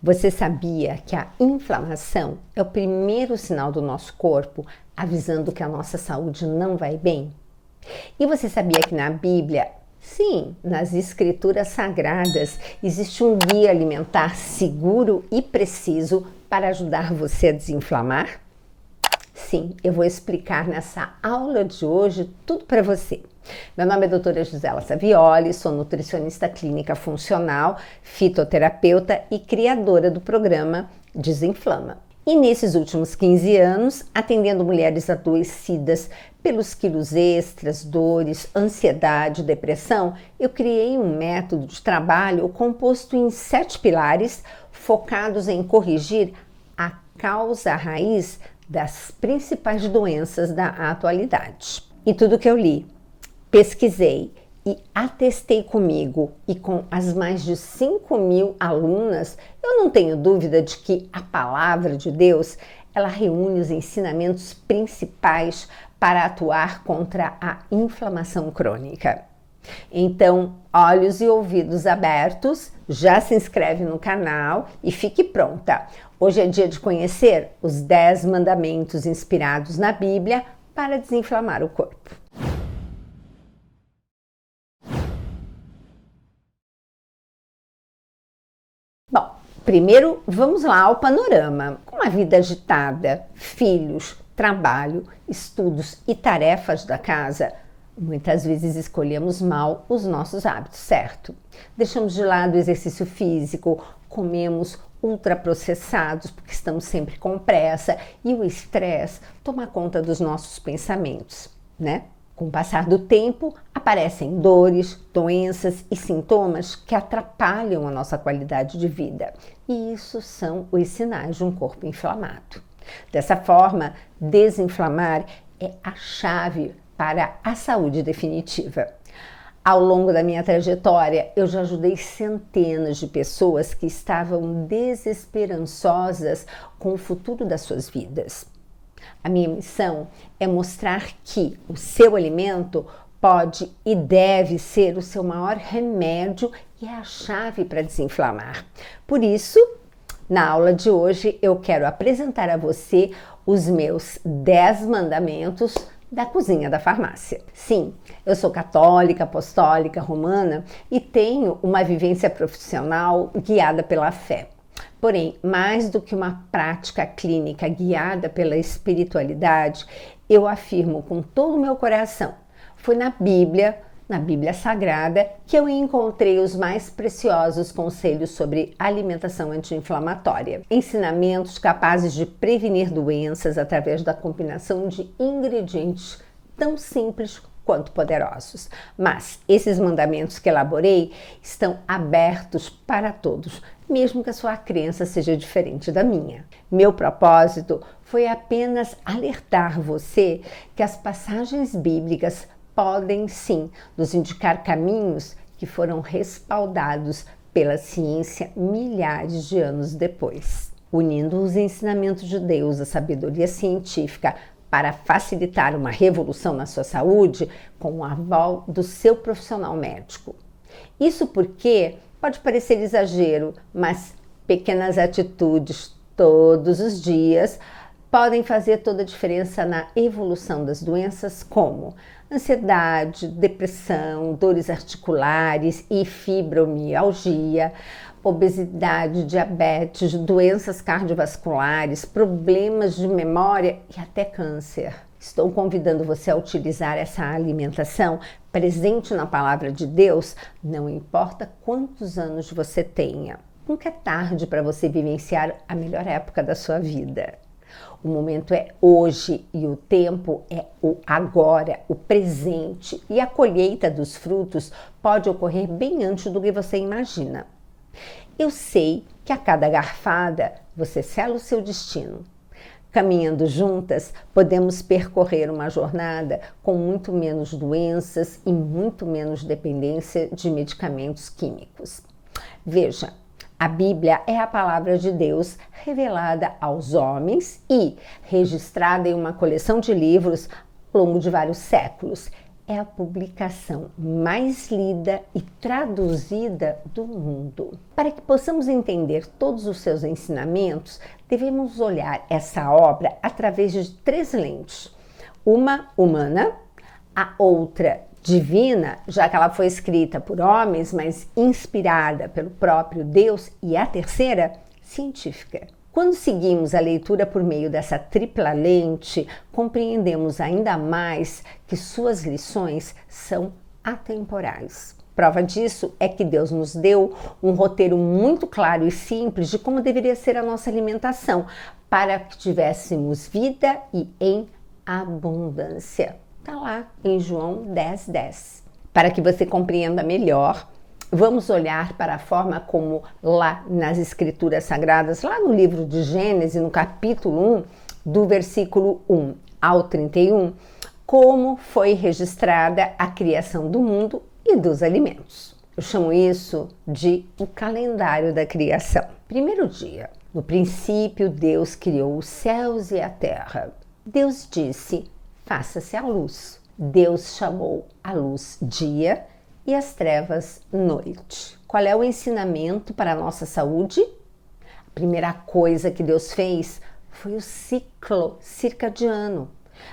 Você sabia que a inflamação é o primeiro sinal do nosso corpo avisando que a nossa saúde não vai bem? E você sabia que na Bíblia, sim, nas Escrituras Sagradas, existe um guia alimentar seguro e preciso para ajudar você a desinflamar? Sim, eu vou explicar nessa aula de hoje tudo para você. Meu nome é doutora Gisela Savioli, sou nutricionista clínica funcional, fitoterapeuta e criadora do programa Desinflama. E nesses últimos 15 anos, atendendo mulheres adoecidas pelos quilos extras, dores, ansiedade, depressão, eu criei um método de trabalho composto em 7 pilares focados em corrigir a causa raiz das principais doenças da atualidade. E tudo que eu li, pesquisei e atestei comigo e com as mais de 5.000 alunas, eu não tenho dúvida de que a palavra de Deus, ela reúne os ensinamentos principais para atuar contra a inflamação crônica. Então, olhos e ouvidos abertos, já se inscreve no canal e fique pronta. Hoje é dia de conhecer os 10 mandamentos inspirados na Bíblia para desinflamar o corpo. Bom, primeiro vamos lá ao panorama. Com a vida agitada, filhos, trabalho, estudos e tarefas da casa, muitas vezes escolhemos mal os nossos hábitos, certo? Deixamos de lado o exercício físico, comemos ultraprocessados porque estamos sempre com pressa e o estresse toma conta dos nossos pensamentos, né? Com o passar do tempo, aparecem dores, doenças e sintomas que atrapalham a nossa qualidade de vida. E isso são os sinais de um corpo inflamado. Dessa forma, desinflamar é a chave para a saúde definitiva. Ao longo da minha trajetória, eu já ajudei centenas de pessoas que estavam desesperançosas com o futuro das suas vidas. A minha missão é mostrar que o seu alimento pode e deve ser o seu maior remédio e é a chave para desinflamar. Por isso, na aula de hoje, eu quero apresentar a você os meus 10 mandamentos da cozinha da farmácia. Sim, eu sou católica, apostólica, romana e tenho uma vivência profissional guiada pela fé. Porém, mais do que uma prática clínica guiada pela espiritualidade, eu afirmo com todo o meu coração, foi na Bíblia Sagrada, que eu encontrei os mais preciosos conselhos sobre alimentação anti-inflamatória. Ensinamentos capazes de prevenir doenças através da combinação de ingredientes tão simples quanto poderosos. Mas esses mandamentos que elaborei estão abertos para todos, mesmo que a sua crença seja diferente da minha. Meu propósito foi apenas alertar você que as passagens bíblicas podem sim nos indicar caminhos que foram respaldados pela ciência milhares de anos depois. Unindo os ensinamentos de Deus à sabedoria científica para facilitar uma revolução na sua saúde com o aval do seu profissional médico. Isso porque pode parecer exagero, mas pequenas atitudes todos os dias podem fazer toda a diferença na evolução das doenças como ansiedade, depressão, dores articulares e fibromialgia, obesidade, diabetes, doenças cardiovasculares, problemas de memória e até câncer. Estou convidando você a utilizar essa alimentação presente na palavra de Deus, não importa quantos anos você tenha. Nunca é tarde para você vivenciar a melhor época da sua vida. O momento é hoje e o tempo é o agora, o presente. E a colheita dos frutos pode ocorrer bem antes do que você imagina. Eu sei que a cada garfada você sela o seu destino. Caminhando juntas, podemos percorrer uma jornada com muito menos doenças e muito menos dependência de medicamentos químicos. Veja, a Bíblia é a palavra de Deus revelada aos homens e registrada em uma coleção de livros ao longo de vários séculos. é a publicação mais lida e traduzida do mundo. Para que possamos entender todos os seus ensinamentos, devemos olhar essa obra através de 3 lentes. Uma humana, a outra divina, já que ela foi escrita por homens, mas inspirada pelo próprio Deus, e a terceira, científica. Quando seguimos a leitura por meio dessa tripla lente, compreendemos ainda mais que suas lições são atemporais. Prova disso é que Deus nos deu um roteiro muito claro e simples de como deveria ser a nossa alimentação, para que tivéssemos vida e em abundância. Está lá em João 10:10. Para que você compreenda melhor, vamos olhar para a forma como lá nas Escrituras Sagradas, lá no livro de Gênesis, no capítulo 1, do versículo 1 ao 31, como foi registrada a criação do mundo e dos alimentos. Eu chamo isso de o calendário da criação. Primeiro dia. No princípio, Deus criou os céus e a terra. Deus disse: faça-se a luz. Deus chamou a luz dia e as trevas noite. Qual é o ensinamento para a nossa saúde? A primeira coisa que Deus fez foi o ciclo circadiano.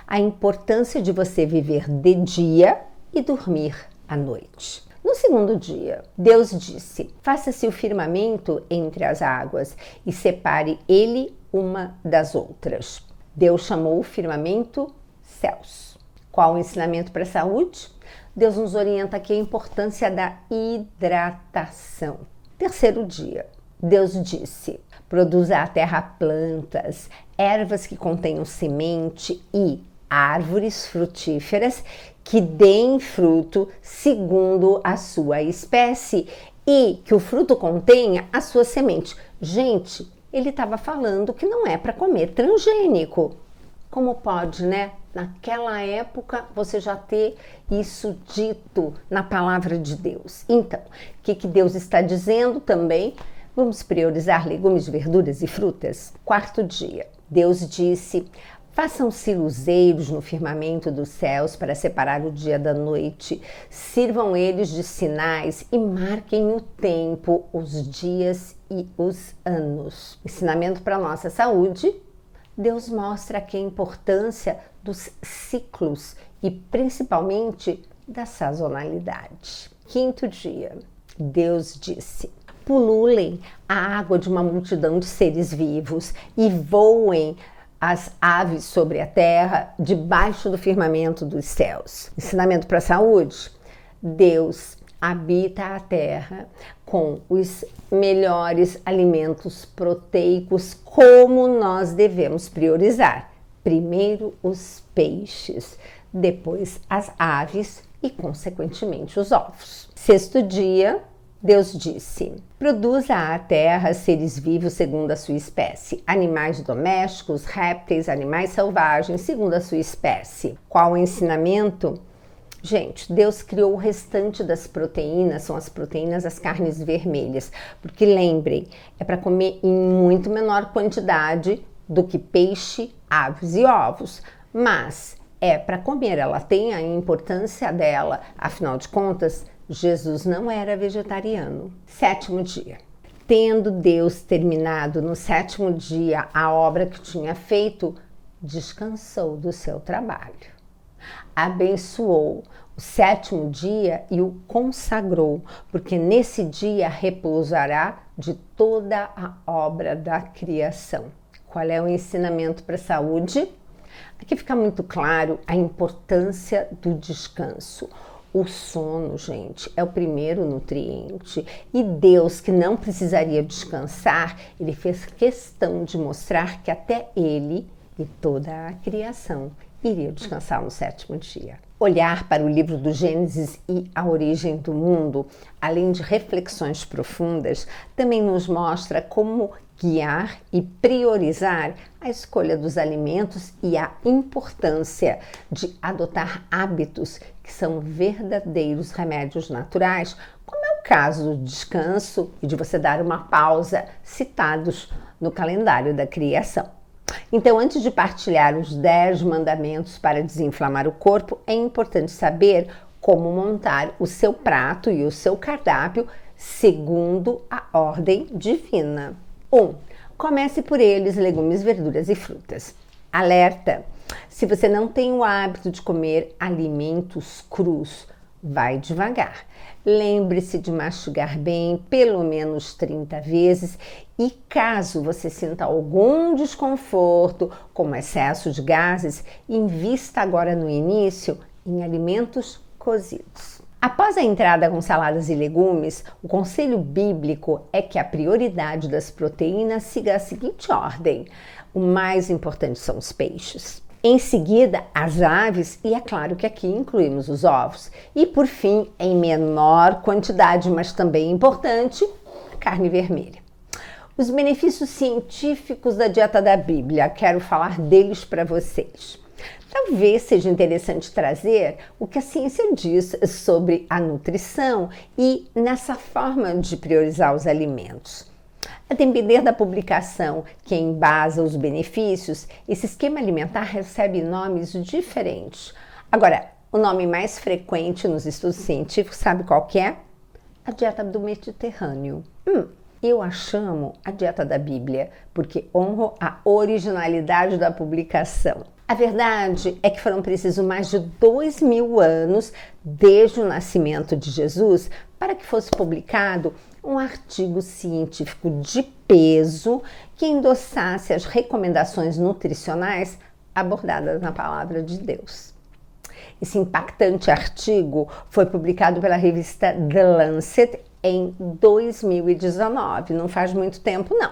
A importância de você viver de dia e dormir à noite. No segundo dia, Deus disse: faça-se o firmamento entre as águas e separe ele uma das outras. Deus chamou o firmamento céus. Qual o ensinamento para a saúde? Deus nos orienta aqui a importância da hidratação. Terceiro dia, Deus disse: produza a terra plantas, ervas que contenham semente e árvores frutíferas que deem fruto segundo a sua espécie e que o fruto contenha a sua semente. Gente, ele estava falando que não é para comer transgênico. Como pode, né? Naquela época você já ter isso dito na palavra de Deus. Então, o que Deus está dizendo também? Vamos priorizar legumes, verduras e frutas? Quarto dia, Deus disse: façam-se luzeiros no firmamento dos céus para separar o dia da noite. Sirvam eles de sinais e marquem o tempo, os dias e os anos. Ensinamento para a nossa saúde. Deus mostra aqui a importância dos ciclos e principalmente da sazonalidade. Quinto dia, Deus disse: pululem a água de uma multidão de seres vivos e voem as aves sobre a terra debaixo do firmamento dos céus. Ensinamento para a saúde? Deus habita a terra com os melhores alimentos proteicos, como nós devemos priorizar. Primeiro os peixes, depois as aves e, consequentemente, os ovos. Sexto dia, Deus disse: produza a terra seres vivos segundo a sua espécie, animais domésticos, répteis, animais selvagens segundo a sua espécie. Qual o ensinamento? Gente, Deus criou o restante das proteínas, são as proteínas, as carnes vermelhas, porque lembrem, é para comer em muito menor quantidade do que peixe, aves e ovos, mas é para comer, ela tem a importância dela, afinal de contas, Jesus não era vegetariano. Sétimo dia. Tendo Deus terminado no sétimo dia a obra que tinha feito, descansou do seu trabalho. Abençoou o sétimo dia e o consagrou, porque nesse dia repousará de toda a obra da criação. Qual é o ensinamento para a saúde? Aqui fica muito claro a importância do descanso. O sono, gente, é o primeiro nutriente. E Deus, que não precisaria descansar, ele fez questão de mostrar que até ele e toda a criação iria descansar no sétimo dia. Olhar para o livro do Gênesis e a origem do mundo, além de reflexões profundas, também nos mostra como guiar e priorizar a escolha dos alimentos e a importância de adotar hábitos que são verdadeiros remédios naturais, como é o caso do descanso e de você dar uma pausa, citados no calendário da criação. Então, antes de partilhar os 10 mandamentos para desinflamar o corpo, é importante saber como montar o seu prato e o seu cardápio segundo a ordem divina. 1. Comece por eles, legumes, verduras e frutas. Alerta! Se você não tem o hábito de comer alimentos crus, vai devagar. Lembre-se de mastigar bem pelo menos 30 vezes e caso você sinta algum desconforto, como excesso de gases, invista agora no início em alimentos cozidos. Após a entrada com saladas e legumes, o conselho bíblico é que a prioridade das proteínas siga a seguinte ordem. O mais importante são os peixes. Em seguida, as aves e é claro que aqui incluímos os ovos. E por fim, em menor quantidade, mas também importante, a carne vermelha. Os benefícios científicos da dieta da Bíblia, quero falar deles para vocês. Talvez seja interessante trazer o que a ciência diz sobre a nutrição e nessa forma de priorizar os alimentos. A depender da publicação que embasa os benefícios, esse esquema alimentar recebe nomes diferentes. Agora, o nome mais frequente nos estudos científicos, sabe qual que é? A dieta do Mediterrâneo. Eu a chamo a dieta da Bíblia, porque honro a originalidade da publicação. A verdade é que foram precisos mais de 2.000 anos desde o nascimento de Jesus para que fosse publicado um artigo científico de peso que endossasse as recomendações nutricionais abordadas na Palavra de Deus. Esse impactante artigo foi publicado pela revista The Lancet em 2019, não faz muito tempo não.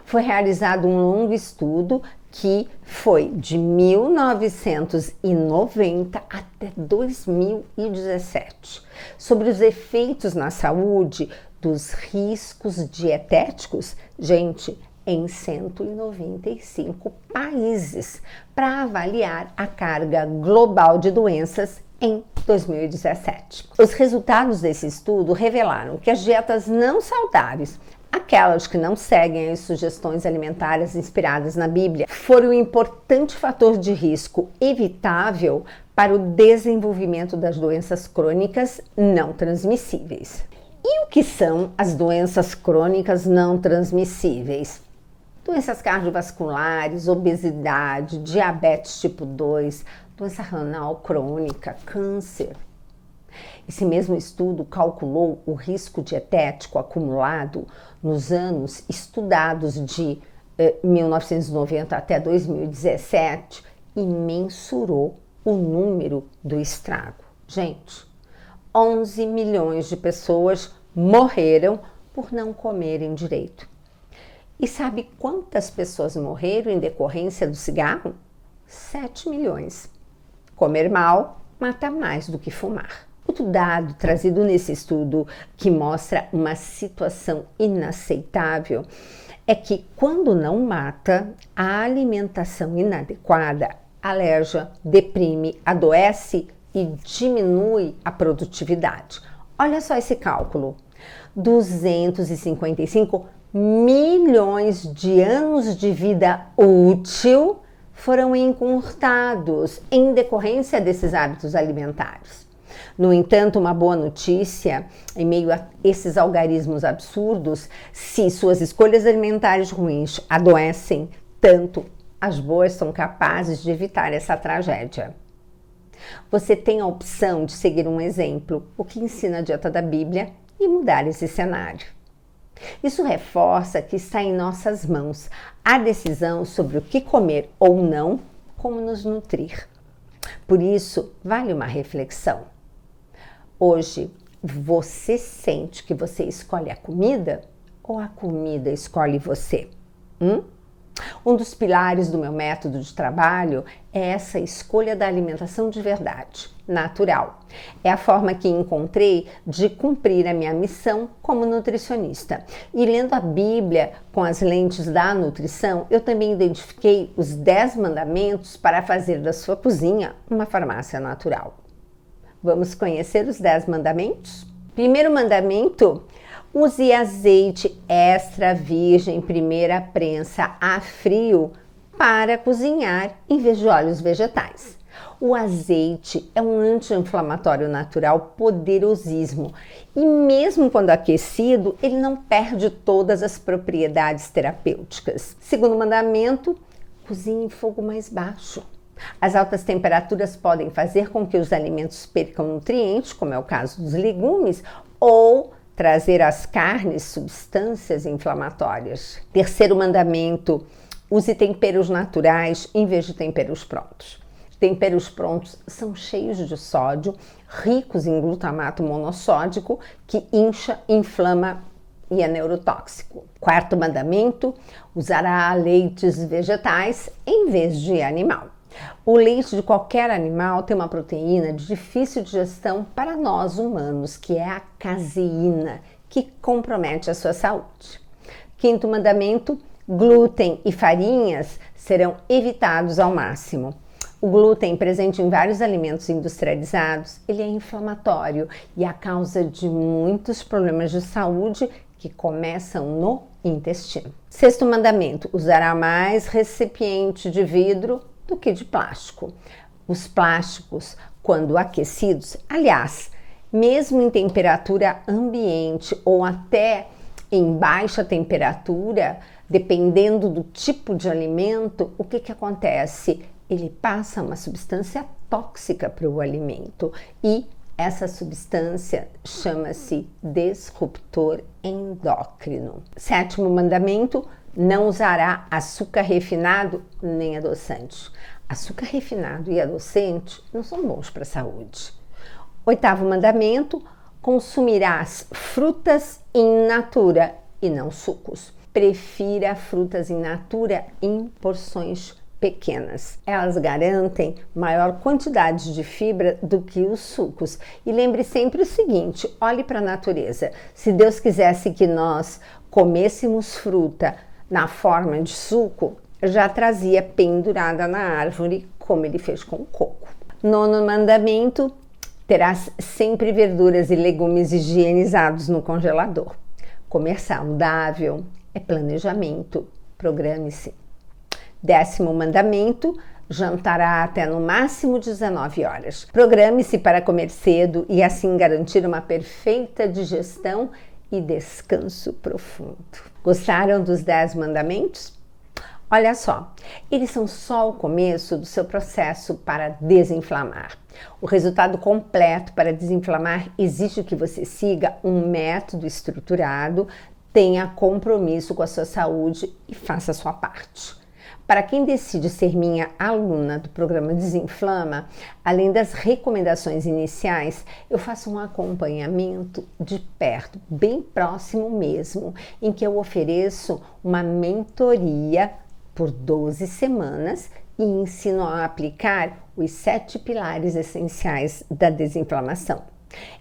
Foi realizado um longo estudo que foi de 1990 até 2017, sobre os efeitos na saúde dos riscos dietéticos, gente, em 195 países, para avaliar a carga global de doenças em 2017. Os resultados desse estudo revelaram que as dietas não saudáveis, aquelas que não seguem as sugestões alimentares inspiradas na Bíblia, foram um importante fator de risco evitável para o desenvolvimento das doenças crônicas não transmissíveis. E o que são as doenças crônicas não transmissíveis? Doenças cardiovasculares, obesidade, diabetes tipo 2, doença renal crônica, câncer. Esse mesmo estudo calculou o risco dietético acumulado nos anos estudados de 1990 até 2017 e mensurou o número do estrago. Gente, 11 milhões de pessoas morreram por não comerem direito. E sabe quantas pessoas morreram em decorrência do cigarro? 7 milhões. Comer mal mata mais do que fumar. Outro dado trazido nesse estudo que mostra uma situação inaceitável é que quando não mata, a alimentação inadequada alerja, deprime, adoece e diminui a produtividade. Olha só esse cálculo. 255 milhões de anos de vida útil foram encurtados em decorrência desses hábitos alimentares. No entanto, uma boa notícia, em meio a esses algarismos absurdos, se suas escolhas alimentares ruins adoecem, tanto as boas são capazes de evitar essa tragédia. Você tem a opção de seguir um exemplo, o que ensina a dieta da Bíblia, e mudar esse cenário. Isso reforça que está em nossas mãos a decisão sobre o que comer ou não, como nos nutrir. Por isso, vale uma reflexão. Hoje, você sente que você escolhe a comida ou a comida escolhe você? Um dos pilares do meu método de trabalho é essa escolha da alimentação de verdade, natural. É a forma que encontrei de cumprir a minha missão como nutricionista. E lendo a Bíblia com as lentes da nutrição, eu também identifiquei os 10 mandamentos para fazer da sua cozinha uma farmácia natural. Vamos conhecer os 10 mandamentos? Primeiro mandamento: use azeite extra virgem primeira prensa a frio para cozinhar em vez de óleos vegetais. O azeite é um anti-inflamatório natural poderosíssimo e mesmo quando aquecido, ele não perde todas as propriedades terapêuticas. Segundo mandamento, cozinhe em fogo mais baixo. As altas temperaturas podem fazer com que os alimentos percam nutrientes, como é o caso dos legumes, ou trazer às carnes substâncias inflamatórias. Terceiro mandamento, use temperos naturais em vez de temperos prontos. Temperos prontos são cheios de sódio, ricos em glutamato monossódico, que incha, inflama e é neurotóxico. Quarto mandamento, usará leites vegetais em vez de animal. O leite de qualquer animal tem uma proteína de difícil digestão para nós humanos, que é a caseína, que compromete a sua saúde. Quinto mandamento, glúten e farinhas serão evitados ao máximo. O glúten, presente em vários alimentos industrializados, ele é inflamatório e é a causa de muitos problemas de saúde que começam no intestino. Sexto mandamento, usará mais recipiente de vidro do que de plástico. Os plásticos, quando aquecidos, aliás, mesmo em temperatura ambiente ou até em baixa temperatura, dependendo do tipo de alimento, o que acontece? Ele passa uma substância tóxica para o alimento e essa substância chama-se disruptor endócrino. Sétimo mandamento, não usará açúcar refinado nem adoçante. Açúcar refinado e adoçante não são bons para a saúde. Oitavo mandamento, consumirás frutas in natura e não sucos. Prefira frutas in natura em porções pequenas. Elas garantem maior quantidade de fibra do que os sucos. E lembre sempre o seguinte, olhe para a natureza. Se Deus quisesse que nós comêssemos fruta na forma de suco, já trazia pendurada na árvore, como ele fez com o coco. Nono mandamento, terás sempre verduras e legumes higienizados no congelador. Comer saudável é planejamento, programe-se. Décimo mandamento, jantará até no máximo 19 horas. Programe-se para comer cedo e assim garantir uma perfeita digestão e descanso profundo. Gostaram dos 10 mandamentos? Olha só, eles são só o começo do seu processo para desinflamar. O resultado completo para desinflamar exige que você siga um método estruturado, tenha compromisso com a sua saúde e faça a sua parte. Para quem decide ser minha aluna do programa Desinflama, além das recomendações iniciais, eu faço um acompanhamento de perto, bem próximo mesmo, em que eu ofereço uma mentoria por 12 semanas e ensino a aplicar os 7 pilares essenciais da desinflamação.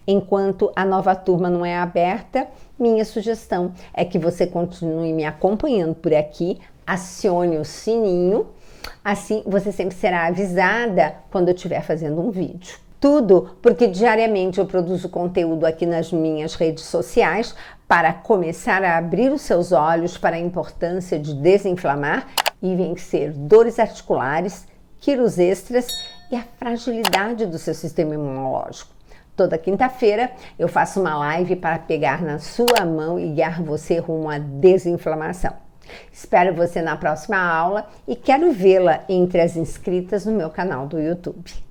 Enquanto a nova turma não é aberta, minha sugestão é que você continue me acompanhando por aqui, acione o sininho, assim você sempre será avisada quando eu estiver fazendo um vídeo. Tudo porque diariamente eu produzo conteúdo aqui nas minhas redes sociais para começar a abrir os seus olhos para a importância de desinflamar e vencer dores articulares, quilos extras e a fragilidade do seu sistema imunológico. Toda quinta-feira eu faço uma live para pegar na sua mão e guiar você rumo à desinflamação. Espero você na próxima aula e quero vê-la entre as inscritas no meu canal do YouTube.